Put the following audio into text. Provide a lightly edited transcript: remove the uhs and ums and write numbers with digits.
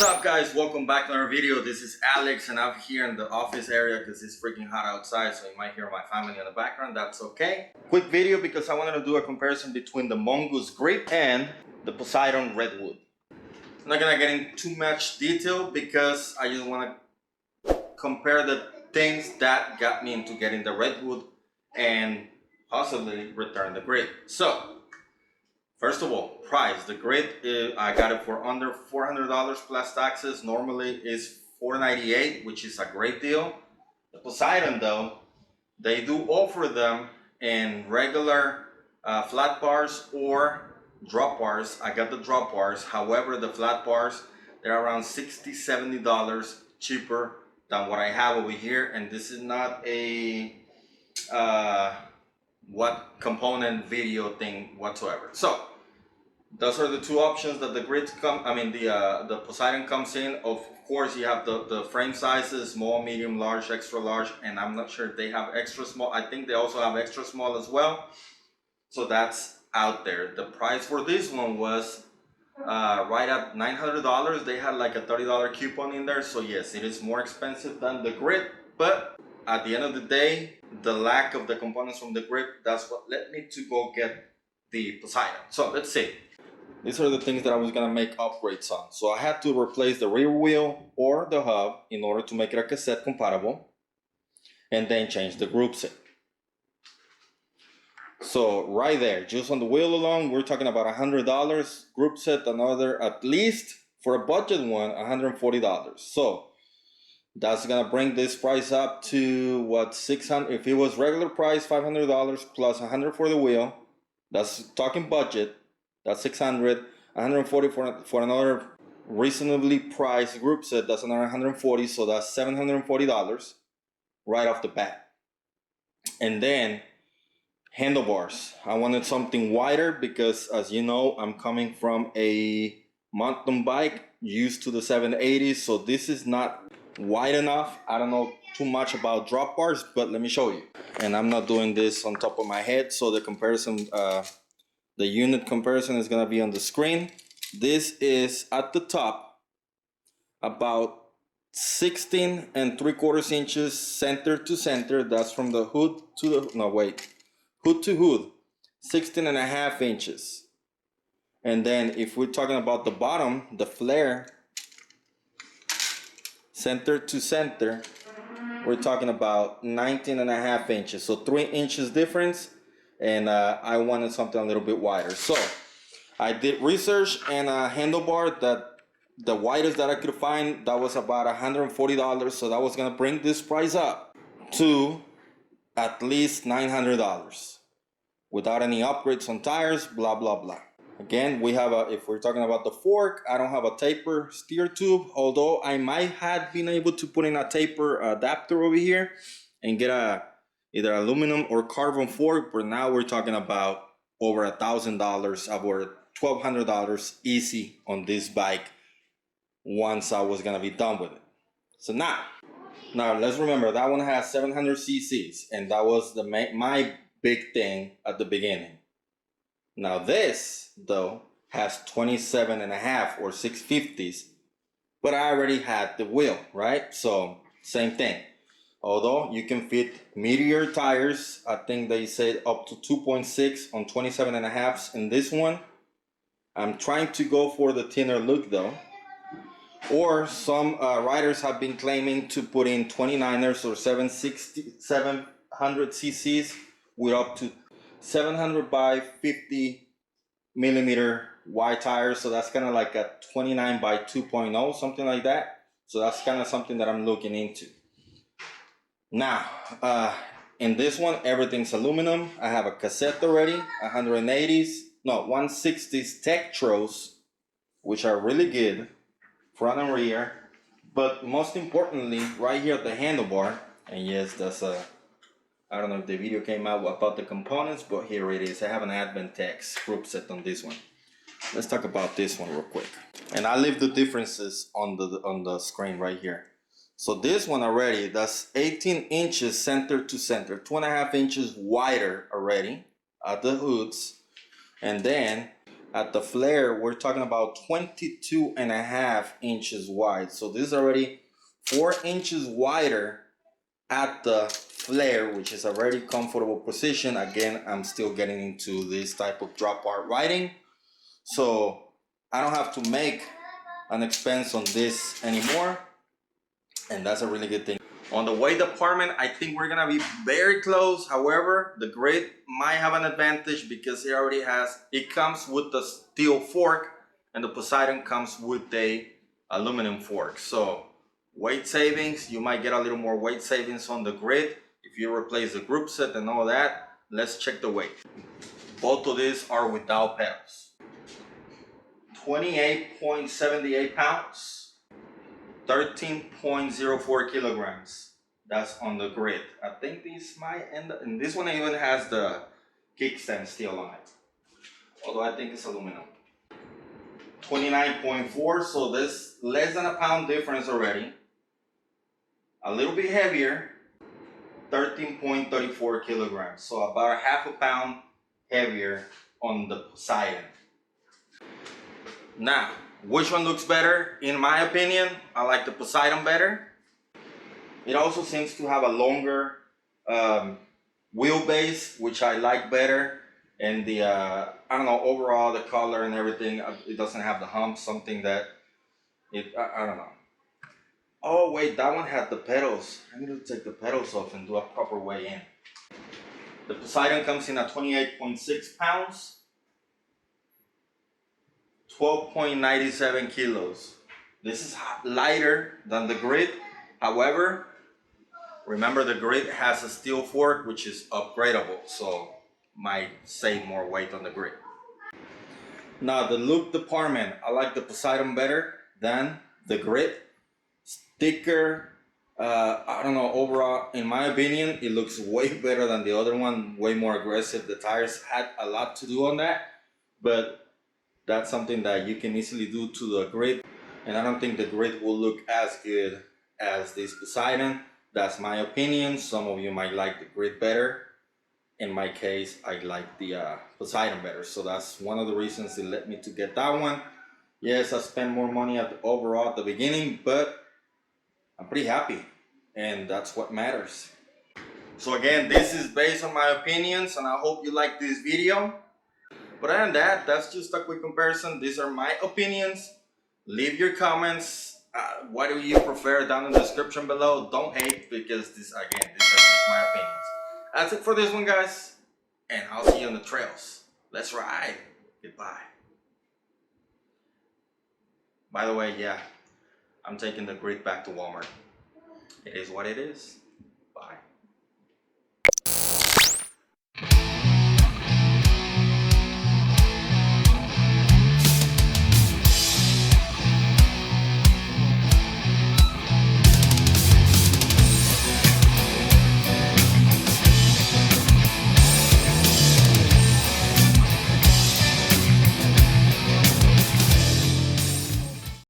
What's up guys, welcome back to another video. This is Alex and I'm here in the office area because it's freaking hot outside, so you might hear my family in the background. That's okay. Quick video because I wanted to do a comparison between the Mongoose Grit and the Poseidon Redwood. I'm not gonna get into too much detail because I just want to compare the things that got me into getting the Redwood and possibly return the Grit. So first of all, price. The Grit, I got it for under $400 plus taxes. Normally is $498, which is a great deal. The Poseidon though, they do offer them in regular flat bars or drop bars. I got the drop bars. However, the flat bars, they're around $60, $70 cheaper than what I have over here. And this is not a what component video thing whatsoever. So those are the two options that the Grit the Poseidon comes in. Of course, you have the frame sizes, small, medium, large, extra large, and I'm not sure if they have extra small. I think they also have extra small as well. So that's out there. The price for this one was right at $900. They had like a $30 coupon in there. So yes, it is more expensive than the Grit, but at the end of the day, the lack of the components from the Grit, that's what led me to go get the Poseidon. So let's see. These are the things that I was gonna make upgrades on. So I had to replace the rear wheel or the hub in order to make it a cassette compatible, and then change the group set. So right there, just on the wheel alone, we're talking about $100. Group set, another, at least for a budget one, $140. So that's gonna bring this price up to what, $600. If it was regular price, $500 plus $100 for the wheel, that's talking budget. That's $600. $140 for another reasonably priced group set. That's another $140. So that's $740 right off the bat. And then handlebars. I wanted something wider because, as you know, I'm coming from a mountain bike used to the 780s. So this is not wide enough. I don't know too much about drop bars, but let me show you. And I'm not doing this on top of my head, so the comparison, the unit comparison is gonna be on the screen. This is at the top about 16 3/4 inches center to center. That's from the hood to the, no wait, hood to hood, 16.5 inches. And then if we're talking about the bottom, the flare, center to center, we're talking about 19.5 inches. So 3 inches difference. And I wanted something a little bit wider. So I did research, and a handlebar that the widest that I could find, that was about $140. So that was gonna bring this price up to at least $900 without any upgrades on tires, blah, blah, blah. Again, we have if we're talking about the fork, I don't have a taper steer tube, although I might have been able to put in a taper adapter over here and get a either aluminum or carbon fork, but now we're talking about over $1,000, over $1,200 easy on this bike once I was gonna be done with it. So now let's remember that one has 700 cc's, and that was my big thing at the beginning. Now this though has 27.5 or 650s, but I already had the wheel, right? So same thing. Although you can fit Meteor tires, I think they said up to 2.6 on 27.5s in this one. I'm trying to go for the thinner look though. Or some riders have been claiming to put in 29ers or 700 cc's with up to 700 by 50 millimeter wide tires. So that's kind of like a 29 by 2.0, something like that. So that's kind of something that I'm looking into. Now, in this one, everything's aluminum. I have a cassette already, 160s Tektros, which are really good, front and rear. But most importantly, right here at the handlebar, and yes, that's a, I don't know if the video came out about the components, but here it is. I have an Advantex group set on this one. Let's talk about this one real quick. And I leave the differences on the screen right here. So this one already, that's 18 inches center to center, 2.5 inches wider already at the hoods. And then At the flare, we're talking about 22.5 inches wide. So this is already 4 inches wider at the flare, which is a very comfortable position. Again, I'm still getting into this type of drop bar riding, so I don't have to make an expense on this anymore, and that's a really good thing. On the weight department, I think we're gonna be very close. However, the Grit might have an advantage because it comes with the steel fork, and the Poseidon comes with a aluminum fork. So weight savings, you might get a little more weight savings on the Grit if you replace the group set and all that. Let's check the weight. Both of these are without pedals. 28.78 pounds, 13.04 kilograms. That's on the Grit. I think this might end up, and this one even has the kickstand steel on it, although I think it's aluminum. 29.4, so this less than a pound difference already. A little bit heavier, 13.34 kilograms, so about a half a pound heavier on the Poseidon. Now, which one looks better? In my opinion, I like the Poseidon better. It also seems to have a longer wheelbase, which I like better. And the, I don't know, overall the color and everything, it doesn't have the hump, something that, I don't know. Oh wait, that one had the pedals. I need to take the pedals off and do a proper weigh in. The Poseidon comes in at 28.6 pounds, 12.97 kilos. This is lighter than the Grit. However, remember the Grit has a steel fork, which is upgradable, so might save more weight on the Grit. Now the look department, I like the Poseidon better than the Grit. Thicker, I don't know, overall, in my opinion, it looks way better than the other one, way more aggressive. The tires had a lot to do on that, but that's something that you can easily do to the Grit, and I don't think the Grit will look as good as this Poseidon. That's my opinion. Some of you might like the Grit better. In my case, I like the Poseidon better, so that's one of the reasons it led me to get that one. Yes, I spent more money overall at the beginning, but I'm pretty happy, and that's what matters. So again, this is based on my opinions, and I hope you like this video. But other than that, that's just a quick comparison. These are my opinions. Leave your comments. What do you prefer down in the description below? Don't hate, because this are just my opinions. That's it for this one, guys, and I'll see you on the trails. Let's ride. Goodbye. By the way, yeah, I'm taking the Grit back to Walmart. It is what it is.